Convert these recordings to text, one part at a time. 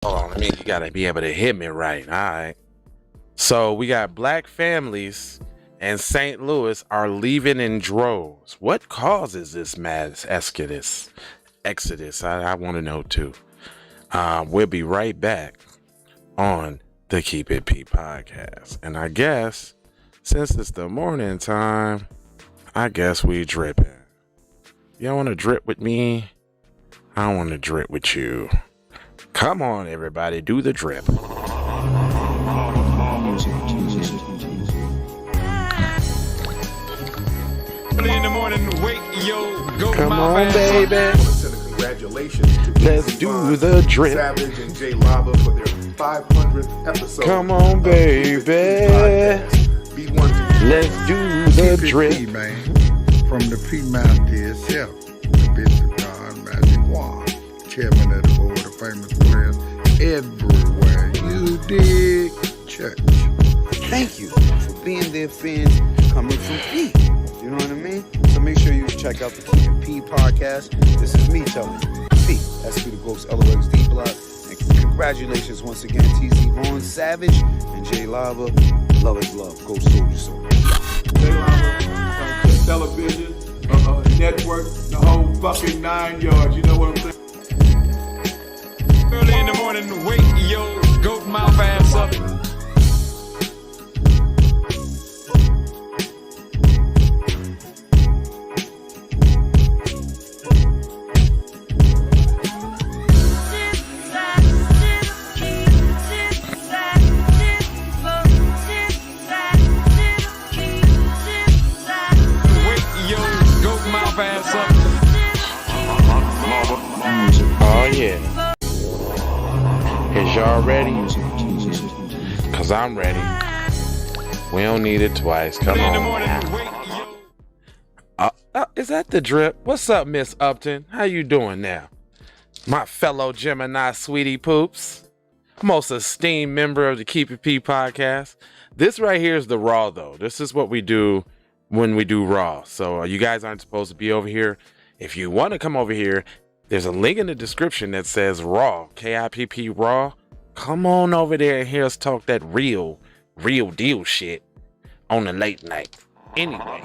Hold on, you gotta be able to hit me right. All right. So we got black families in St. Louis are leaving in droves. What causes this mass exodus? I want to know too. We'll be right back on the Keep It P podcast. And I guess since it's the morning time, I guess we dripping. Y'all want to drip with me? I want to drip with you. Come on, everybody, do the drip. Early in the morning, wake, yo, go. Come on, baby. Congratulations to Let's do the drip. Savage and J Lava for their 500th episode. Come on, baby. Let's do the drip. P, man. From the P Mountain itself, the Bishop John Magic Wand, chairman of the board of famous players everywhere. You dig? Church. Thank you for being there, fans coming from P. You know what I mean? So make sure you check out the Keep It P podcast. This is me telling you. P. That's P the Ghost LOXD Block. And congratulations once again, TZ Vaughn, Savage, and J Lava. Love is love. Go Soldier Soul. J Lava, television, network, the whole fucking 9 yards. You know what I'm saying? Early in the morning, wake, yo, go mouth ass up. Oh, yeah. Is y'all ready? Because I'm ready. We don't need it twice. Come on. Is that the drip? What's up, Miss Upton? How you doing now? My fellow Gemini sweetie poops. Most esteemed member of the Keep It P podcast. This right here is the Raw, though. This is what we do when we do Raw. So you guys aren't supposed to be over here. If you want to come over here, there's a link in the description that says Raw, K-I-P-P Raw. Come on over there and hear us talk that real deal shit on the late night. Anyway,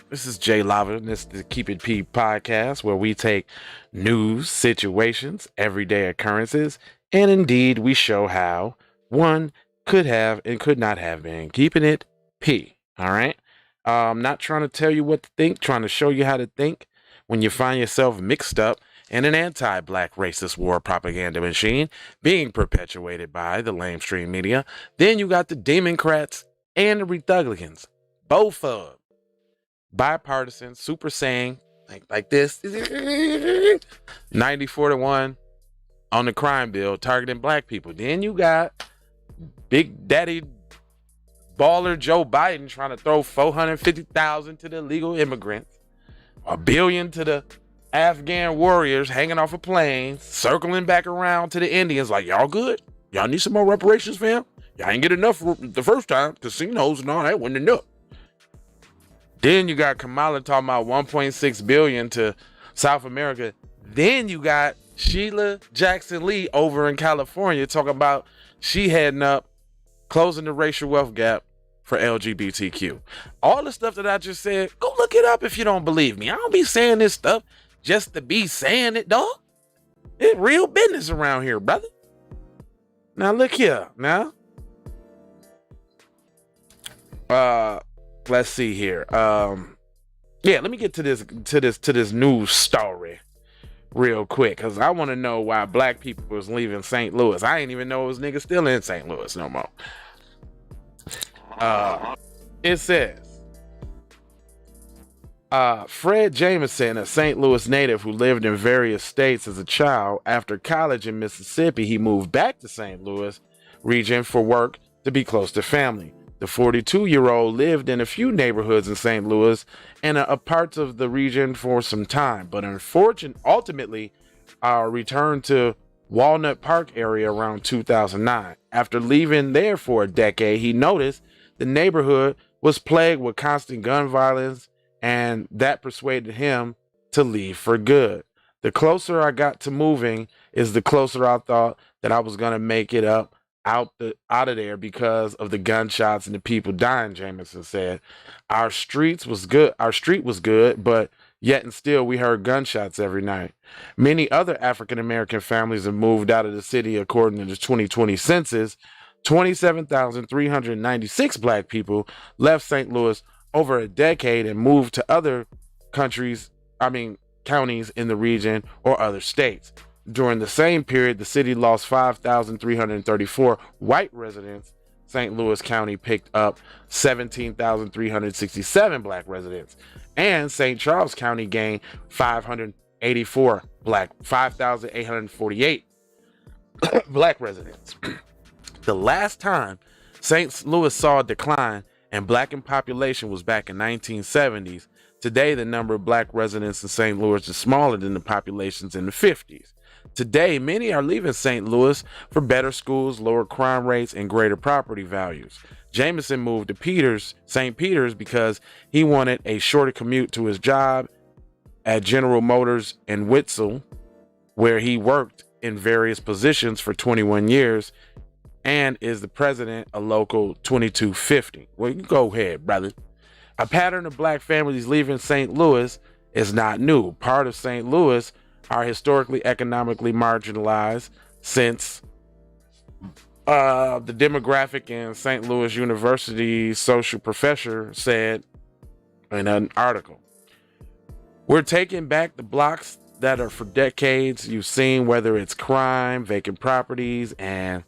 this is J Lava, and this is the Keep It P podcast, where we take news, situations, everyday occurrences, and indeed we show how one could have and could not have been. Keeping it P, all right? I'm not trying to tell you what to think, trying to show you how to think. When you find yourself mixed up in an anti-black racist war propaganda machine being perpetuated by the lamestream media, then you got the Democrats and the Republicans, both of them, bipartisan, super saiyan, like this, 94-1 on the crime bill targeting black people. Then you got Big Daddy baller Joe Biden trying to throw $450,000 to the illegal immigrants. $1 billion to the Afghan warriors hanging off of planes, circling back around to the Indians like, y'all good? Y'all need some more reparations, fam? Y'all ain't get enough the first time. Casinos and all that wasn't enough. Then you got Kamala talking about $1.6 billion to South America. Then you got Sheila Jackson Lee over in California talking about she heading up, closing the racial wealth gap for LGBTQ. All the stuff that I just said, go look it up if you don't believe me. I don't be saying this stuff just to be saying it, dog. It's real business around here, brother. Now look here. Now, let's see here. Let me get to this news story real quick, because I want to know why black people was leaving St. Louis. I ain't even know it was niggas still in St. Louis no more. It says, Fred Jameson, a St. Louis native who lived in various states as a child, after college in Mississippi, he moved back to St. Louis region for work to be close to family. The 42-year-old lived in a few neighborhoods in St. Louis and parts of the region for some time, but ultimately returned to Walnut Park area around 2009. After living there for a decade, he noticed the neighborhood was plagued with constant gun violence, and that persuaded him to leave for good. The closer I got to moving is the closer I thought that I was going to make it up out of there because of the gunshots and the people dying, Jameson said. Our street was good, but yet and still we heard gunshots every night. Many other African American families have moved out of the city according to the 2020 census. 27,396 black people left St. Louis over a decade and moved to other counties in the region or other states. During the same period, the city lost 5,334 white residents. St. Louis County picked up 17,367 black residents. And St. Charles County gained 5,848 black residents. The last time St. Louis saw a decline in black population was back in 1970s. Today, the number of black residents in St. Louis is smaller than the populations in the 50s. Today, many are leaving St. Louis for better schools, lower crime rates, and greater property values. Jameson moved to St. Peter's because he wanted a shorter commute to his job at General Motors in Witzel, where he worked in various positions for 21 years and is the president of Local 2250. Well, you go ahead, brother. A pattern of black families leaving St. Louis is not new. Part of St. Louis are historically economically marginalized since the demographic in St. Louis University social professor said in an article. We're taking back the blocks that are for decades you've seen, whether it's crime, vacant properties, and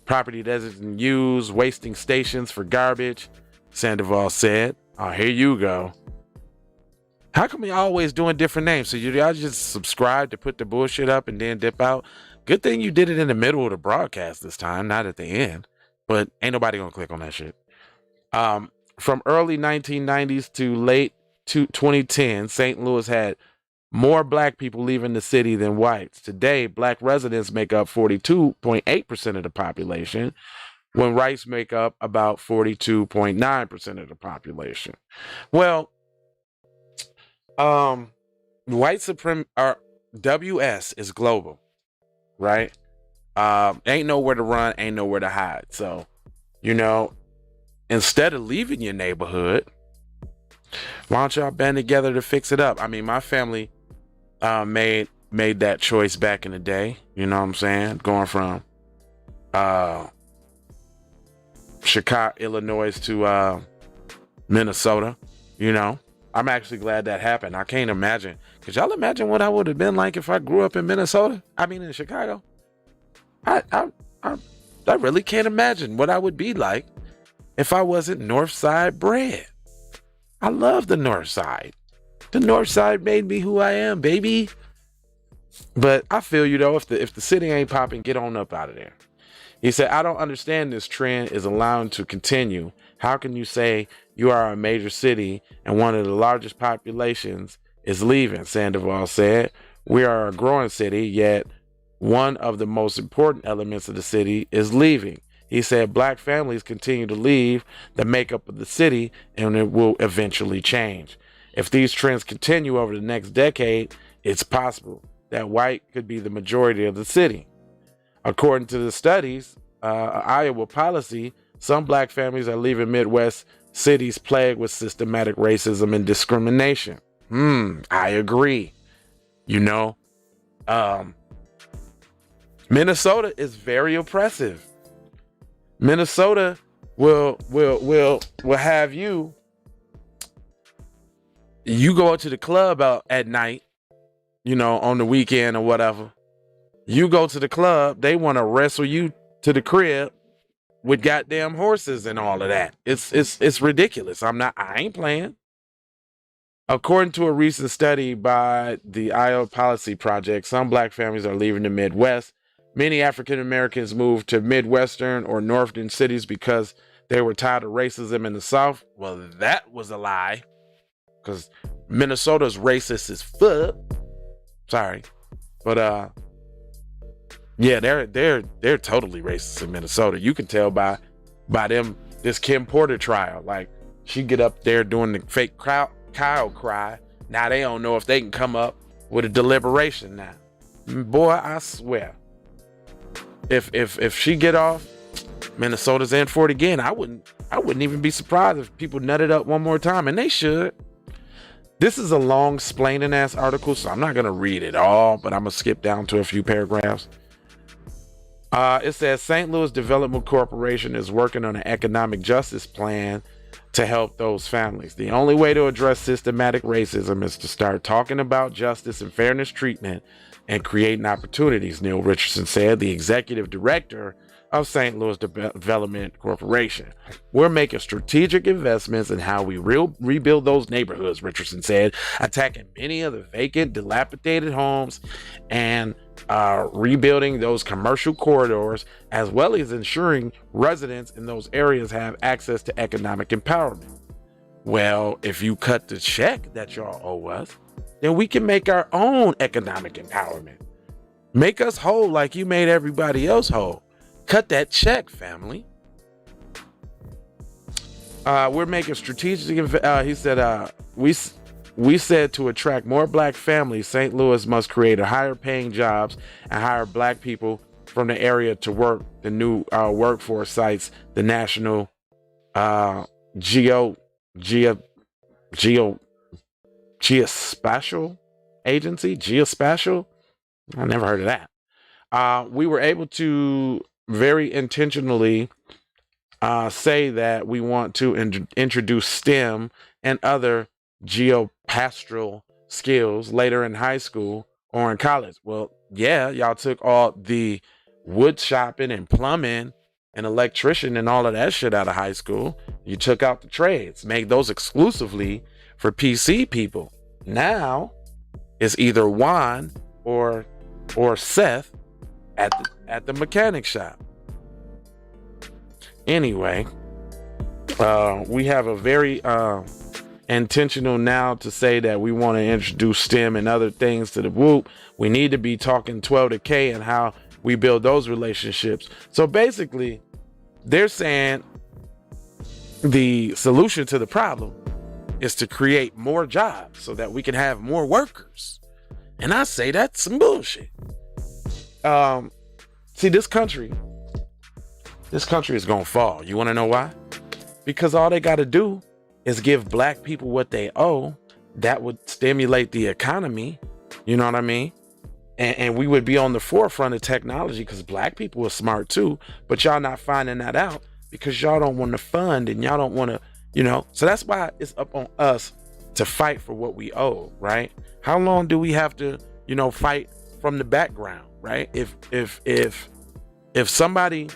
property that isn't used, wasting stations for garbage, Sandoval said. Oh, here you go. How come y'all always doing different names? So y'all just subscribe to put the bullshit up and then dip out? Good thing you did it in the middle of the broadcast this time, not at the end. But ain't nobody gonna click on that shit. From early 1990s to late 2010, St. Louis had more black people leaving the city than whites. Today, black residents make up 42.8% of the population, when whites make up about 42.9% of the population. Well, white supremacy, WS is global, right? Ain't nowhere to run, ain't nowhere to hide. So, instead of leaving your neighborhood, why don't y'all band together to fix it up? I mean, my family made that choice back in the day. You know what I'm saying? Going from Chicago, Illinois to Minnesota. I'm actually glad that happened. I can't imagine. Could y'all imagine what I would have been like if I grew up in Minnesota? I mean, in Chicago. I really can't imagine what I would be like if I wasn't North Side bred. I love the North Side. The North Side made me who I am, baby. But I feel you though, if the city ain't popping, get on up out of there. He said, I don't understand this trend is allowed to continue. How can you say you are a major city and one of the largest populations is leaving? Sandoval said, we are a growing city, yet one of the most important elements of the city is leaving. He said black families continue to leave the makeup of the city and it will eventually change. If these trends continue over the next decade, it's possible that white could be the majority of the city. According to the studies, Iowa policy, some black families are leaving Midwest cities plagued with systematic racism and discrimination. I agree. Minnesota is very oppressive. Minnesota will have you go to the club out at night, on the weekend or whatever. You go to the club, they want to wrestle you to the crib with goddamn horses and all of that. It's ridiculous. I ain't playing. According to a recent study by the Iowa Policy Project, some black families are leaving the Midwest. Many African Americans moved to Midwestern or Northern cities because they were tired of racism in the South. Well, that was a lie, because Minnesota's racist as fuck. Sorry, but yeah, they're totally racist in Minnesota. You can tell by them this Kim Porter trial. Like, she get up there doing the fake cow cry. Now they don't know if they can come up with a deliberation now. Boy, I swear, if she get off, Minnesota's in for it again. I wouldn't even be surprised if people nutted up one more time, and they should. This is a long splaining ass article, so I'm not gonna read it all, but I'm gonna skip down to a few paragraphs. It says St. Louis Development Corporation is working on an economic justice plan to help those families. The only way to address systematic racism is to start talking about justice and fairness treatment and creating opportunities, Neil Richardson said, the executive director of St. Louis Development Corporation. We're making strategic investments in how we rebuild those neighborhoods, Richardson said, attacking many of the vacant, dilapidated homes and rebuilding those commercial corridors, as well as ensuring residents in those areas have access to economic empowerment. Well, if you cut the check that y'all owe us, then we can make our own economic empowerment. Make us whole like you made everybody else whole. Cut that check, family. We're making strategic. He said, we said to attract more black families, St. Louis must create a higher paying jobs and hire black people from the area to work the new workforce sites. The National Geospatial Agency, Geospatial. I never heard of that. We were able to very intentionally say that we want to introduce STEM and other geopastoral skills later in high school or in college. Well, yeah, y'all took all the wood shopping and plumbing and electrician and all of that shit out of high school. You took out the trades, made those exclusively for PC people. Now it's either Juan or Seth at the mechanic shop. Anyway, we have a very intentional now to say that we want to introduce STEM and other things to the whoop. We need to be talking 12 to K and how we build those relationships. So basically, they're saying the solution to the problem is to create more jobs so that we can have more workers. And I say that's some bullshit. See, this country is gonna fall. You wanna know why? Because all they gotta do is give black people what they owe. That would stimulate the economy. You know what I mean? And we would be on the forefront of technology because black people are smart too, but y'all not finding that out because y'all don't want to fund and y'all don't want to, you know. So that's why it's up on us to fight for what we owe, right? How long do we have to, you know, fight from the background, right? If somebody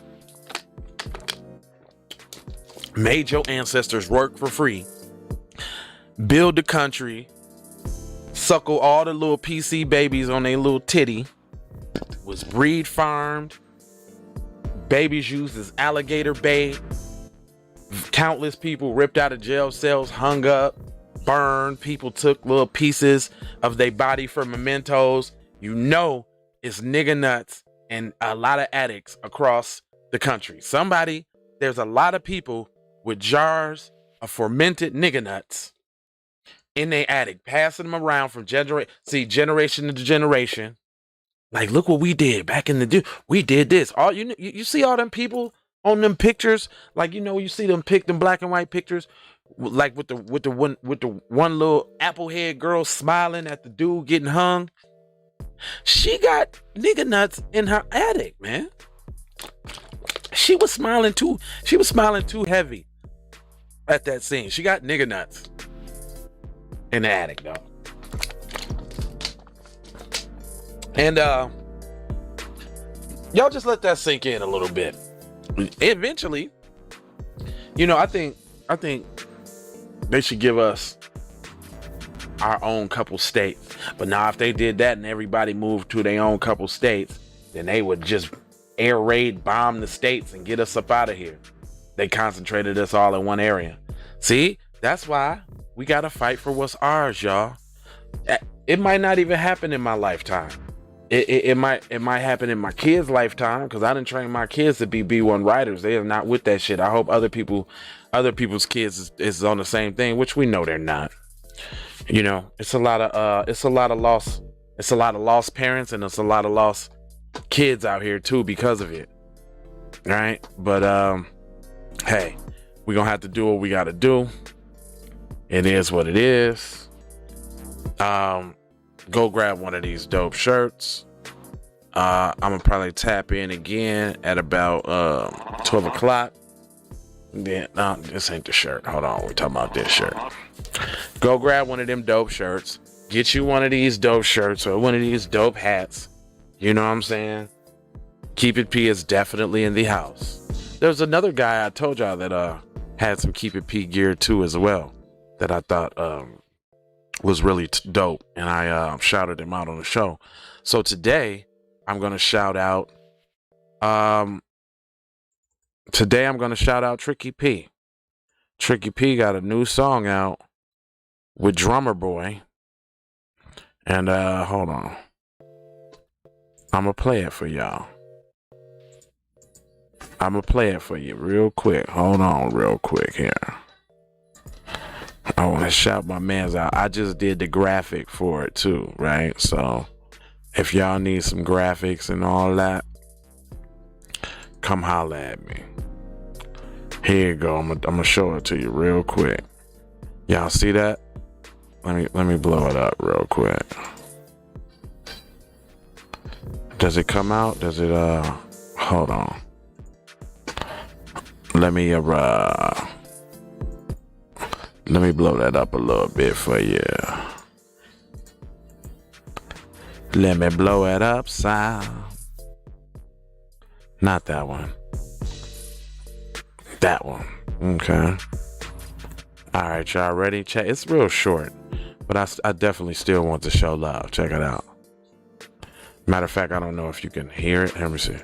made your ancestors work for free, build the country, suckle all the little PC babies on their little titty, was breed farmed, babies used as alligator bait, countless people ripped out of jail cells, hung up, burned, people took little pieces of their body for mementos. You know it's nigga nuts and a lot of addicts across the country. There's a lot of people with jars of fermented nigga nuts in their attic, passing them around from generation to generation. Like, look what we did back in the day. We did this. All you see all them people on them pictures, like, you know, you see them black and white pictures, like with the one little apple head girl smiling at the dude getting hung. She got nigga nuts in her attic, man. She was smiling too heavy at that scene. She got nigga nuts in the attic, though. And y'all just let that sink in a little bit. Eventually, you know, I think they should give us our own couple states. But now if they did that and everybody moved to their own couple states, then they would just air raid bomb the states and get us up out of here. They concentrated us all in one area. See, that's why we gotta fight for what's ours, y'all. It might not even happen in my lifetime. It might happen in my kids' lifetime, because I didn't train my kids to be B1 writers. They are not with that shit. I hope other people's kids is on the same thing, which we know they're not. You know, it's a lot of it's a lot of lost parents and it's a lot of lost kids out here too because of it. Right? But hey, we're gonna have to do what we gotta do. It is what it is. Go grab one of these dope shirts. I'm gonna probably tap in again at about 12 o'clock. Then this ain't the shirt. Hold on, we're talking about this shirt. Go grab one of them dope shirts. Get you one of these dope shirts or one of these dope hats. You know what I'm saying? Keep It P is definitely in the house. There's another guy I told y'all that had some Keep It P gear too as well that I thought was really dope, and I shouted him out on the show. So today I'm gonna shout out Tricky P. Tricky P got a new song out with Drummer Boy, and hold on, I'm gonna play it for y'all. I'm gonna play it for you real quick. Hold on real quick here. I want to shout my mans out. I just did the graphic for it too, right? So if y'all need some graphics and all that, come holla at me. Here you go. I'm gonna show it to you real quick. Y'all see that? Let me blow it up real quick. Does it come out? Does it hold on. Let me blow that up a little bit for you. Let me blow it up some. Not that one. That one. Okay. All right, y'all ready? Check. It's real short, but I definitely still want to show love. Check it out. Matter of fact, I don't know if you can hear it. Let me see.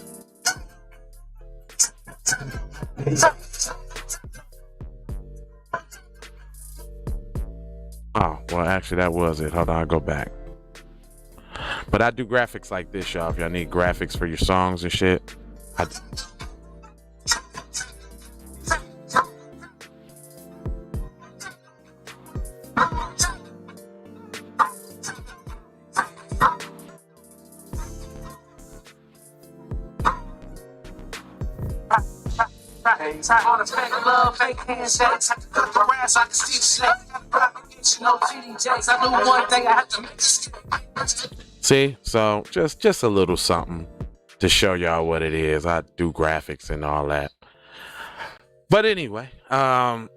Oh, well, actually, that was it. Hold on, I'll go back. But I do graphics like this, y'all. If y'all need graphics for your songs and shit. See, so just a little something to show y'all what it is. I do graphics and all that. But anyway, I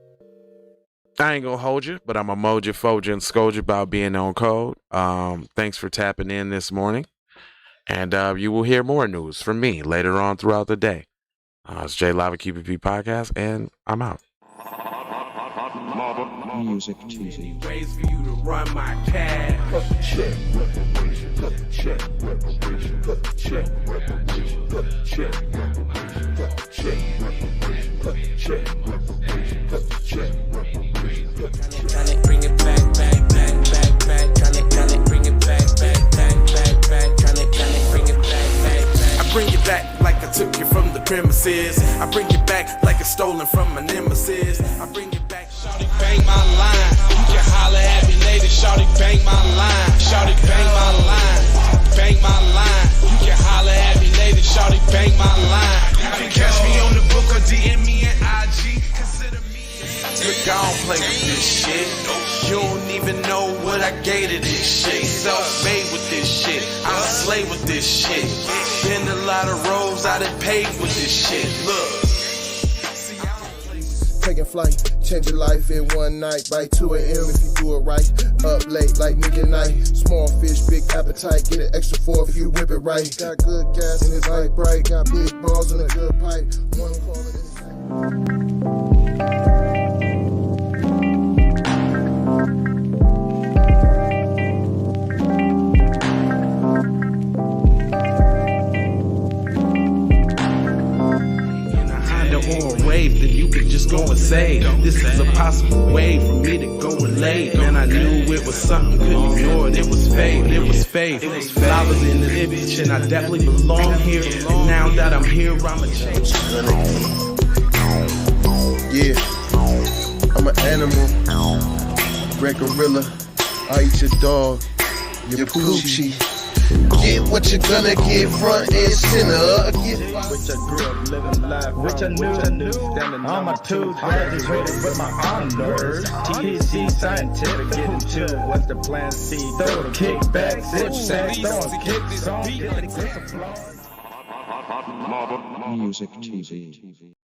ain't gonna hold you, but I'm a moja, foja, and scold you about being on code. Thanks for tapping in this morning, and you will hear more news from me later on throughout the day. It's J Lava Keep It P podcast, and I'm out. Music Tuesday. Ways for you to run my cash. Check reparation. Check reparation. Check reparation. Check reparation. Check reparation. Check reparation. Check reparation. Bring it back. Bring it back. Bring it back. I bring it back like I took you from the premises. I bring it back like it's stolen from my nemesis. I bring it back. Shawty bang my line. You can holler at me later. Shawty bang my line. Shawty bang my line. Bang my line. You can holler at me later. Shawty bang my line. You can catch me on the book or DM me at IG. Consider me. Look, I don't play with this shit. You don't even know what I gave to this shit. Self-made with this shit. I'm a slave with this shit. Been a lot of roads I done paved with this shit. Look. Taking flight, changing life in one night. By 2 a.m. if you do it right. Up late like nigga night. Small fish, big appetite. Get an extra 4 if you whip it right. Got good gas and it's light bright. Got big balls and a good pipe. One calling it. Or a wave that you could just go and say. This is a possible way for me to go and lay. Man, I knew it was something, couldn't ignore it. It was fate, it was fate. I was in the bitch and I definitely belong here. And now that I'm here, I'ma change. Yeah, I'm an animal. Red gorilla, I eat your dog. your Poochie. Get what you're gonna get, front and center. Which I grew up living life, which I knew, standing on my toes, graduated with my honors. TC scientific, getting to what's the plan? C, throw the kickback, zip sack, throwing kicks on, get the applause. Music TV.